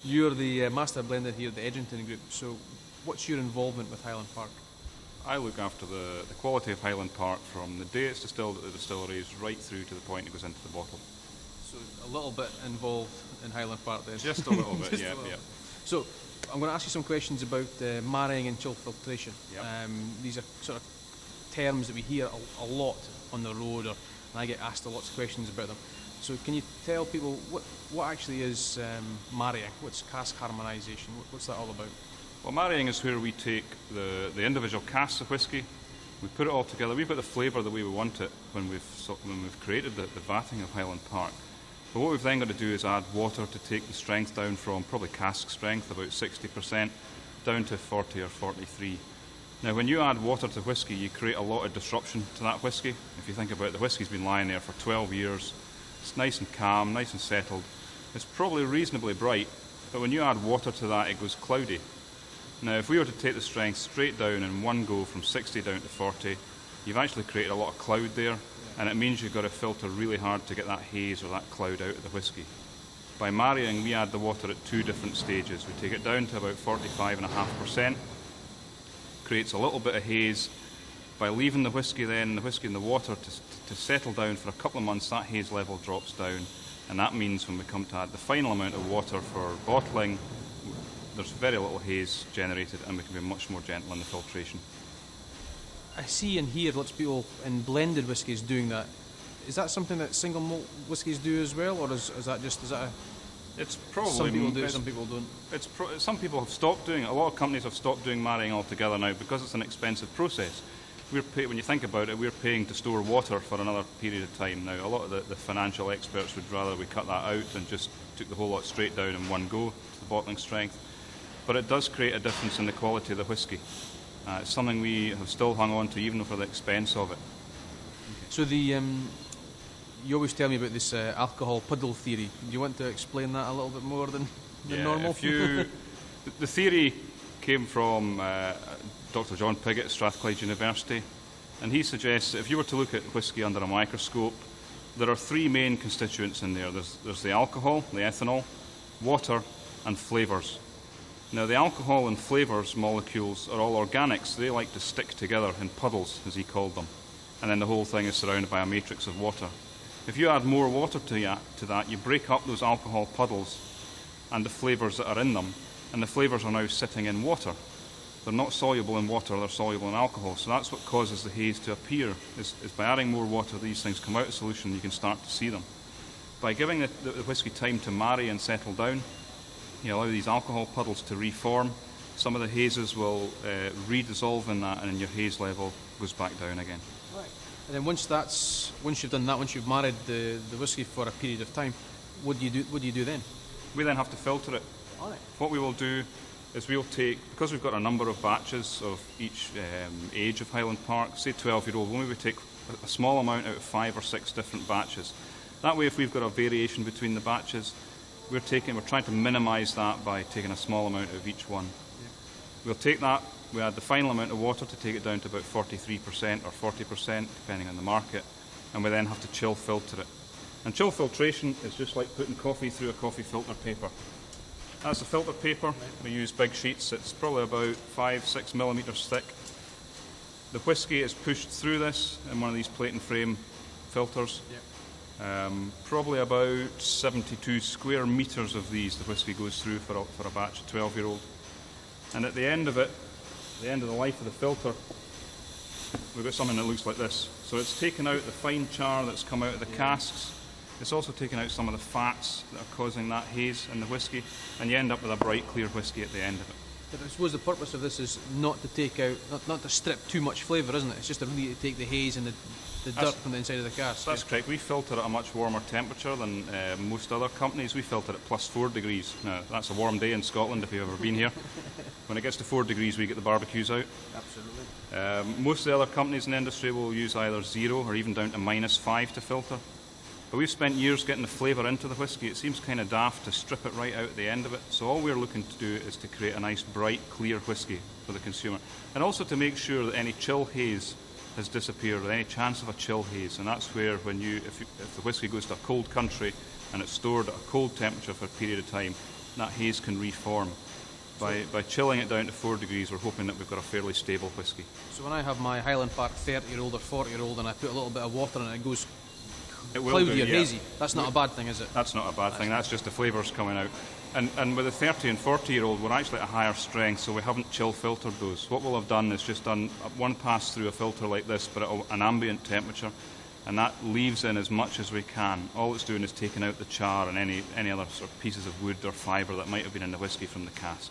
You're the master blender here at the Edrington Group, so what's your involvement with Highland Park? I look after the quality of Highland Park from the day it's distilled at the distilleries right through to the point it goes into the bottle. So a little bit involved in Highland Park then? Just a little bit, yeah. So I'm going to ask you some questions about marrying and chill filtration. Yep. These are sort of terms that we hear a lot on the road, and I get asked lots of questions about them. So can you tell people what actually is marrying? What's cask harmonisation? What's that all about? Well, marrying is where we take the individual casks of whisky, we put it all together. We've got the flavour the way we want it when we've created the vatting of Highland Park. But what we've then got to do is add water to take the strength down from probably cask strength, about 60%, down to 40 or 43. Now, when you add water to whisky, you create a lot of disruption to that whisky. If you think about it, the whisky's been lying there for 12 years. It's nice and calm, nice and settled. It's probably reasonably bright, but when you add water to that, it goes cloudy. Now, if we were to take the strength straight down in one go from 60 down to 40, you've actually created a lot of cloud there, and it means you've got to filter really hard to get that haze or that cloud out of the whisky. By marrying, we add the water at two different stages. We take it down to about 45.5%, creates a little bit of haze. By leaving the whisky and the water to settle down for a couple of months, that haze level drops down, and that means when we come to add the final amount of water for bottling, there's very little haze generated, and we can be much more gentle in the filtration. I see and hear lots of people in blended whiskies doing that. Is that something that single malt whiskies do as well, or is that It's probably some people do it, some people don't? Some people have stopped doing it. A lot of companies have stopped doing marrying altogether now because it's an expensive process. When you think about it, we're paying to store water for another period of time. Now, a lot of the financial experts would rather we cut that out and just took the whole lot straight down in one go to the bottling strength. But it does create a difference in the quality of the whisky. It's something we have still hung on to, even for the expense of it. So you always tell me about this alcohol puddle theory. Do you want to explain that a little bit more than normal? The theory came from Dr. John Piggott at Strathclyde University, and he suggests that if you were to look at whisky under a microscope, there are three main constituents in there. There's the alcohol, the ethanol, water, and flavours. Now, the alcohol and flavours molecules are all organics. They like to stick together in puddles, as he called them, and then the whole thing is surrounded by a matrix of water. If you add more water to that, you break up those alcohol puddles and the flavours that are in them, and the flavours are now sitting in water. They're not soluble in water, they're soluble in alcohol. So that's what causes the haze to appear, is by adding more water, these things come out of solution, you can start to see them. By giving the whisky time to marry and settle down, you allow these alcohol puddles to reform. Some of the hazes will redissolve in that, and your haze level goes back down again. Right. And then once you've done that, once you've married the whisky for a period of time, what do you do then? We then have to filter it. All right. What we will do is we'll take, because we've got a number of batches of each age of Highland Park, say 12-year-old, we'll maybe take a small amount out of 5 or 6 different batches. That way, if we've got a variation between the batches, we're trying to minimise that by taking a small amount of each one. Yeah. We'll take that, we add the final amount of water to take it down to about 43% or 40%, depending on the market, and we then have to chill filter it. And chill filtration is just like putting coffee through a coffee filter paper. That's the filter paper. We use big sheets. It's probably about 5-6 millimetres thick. The whisky is pushed through this in one of these plate and frame filters. Yep. Probably about 72 square metres of these the whisky goes through for a batch of 12-year-old. And at the end of it, the end of the life of the filter, we've got something that looks like this. So it's taken out the fine char that's come out of the casks. It's also taken out some of the fats that are causing that haze in the whisky, and you end up with a bright, clear whisky at the end of it. But I suppose the purpose of this is not to take out, not to strip too much flavour, isn't it? It's just to really take the haze and the dirt from the inside of the cask. That's correct. We filter at a much warmer temperature than most other companies. We filter at +4 degrees. Now, that's a warm day in Scotland if you've ever been here. When it gets to 4 degrees, we get the barbecues out. Absolutely. Most of the other companies in the industry will use either 0 or even down to -5 to filter. But we've spent years getting the flavour into the whisky. It seems kind of daft to strip it right out at the end of it. So all we're looking to do is to create a nice, bright, clear whisky for the consumer. And also to make sure that any chill haze has disappeared, or any chance of a chill haze. And that's where, if the whisky goes to a cold country and it's stored at a cold temperature for a period of time, that haze can reform. By chilling it down to 4 degrees, we're hoping that we've got a fairly stable whisky. So when I have my Highland Park 30-year-old or 40-year-old and I put a little bit of water in it, it goes It will cloudy do, or yeah. hazy. That's not a bad thing, is it? That's not a bad thing. That's just the flavours coming out. And with the 30 and 40-year-old, we're actually at a higher strength, so we haven't chill filtered those. What we'll have done is just done one pass through a filter like this, but at an ambient temperature, and that leaves in as much as we can. All it's doing is taking out the char and any other sort of pieces of wood or fibre that might have been in the whisky from the cask.